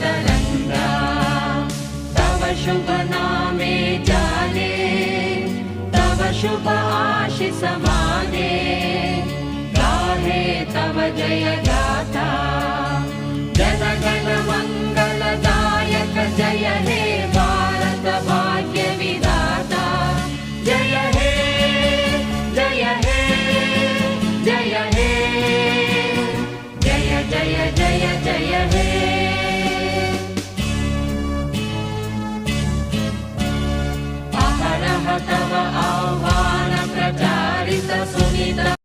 तरंगा तव शुभ नामे जाने तव शुभ आशीष माने गाहे तव जय गाथा जन गण मंगलदायक जय हे भारत भाग्य विधाता जय हे जय हे जय हे जय जय जय जय हे अहरह तव आह्वान प्रचारित सुनित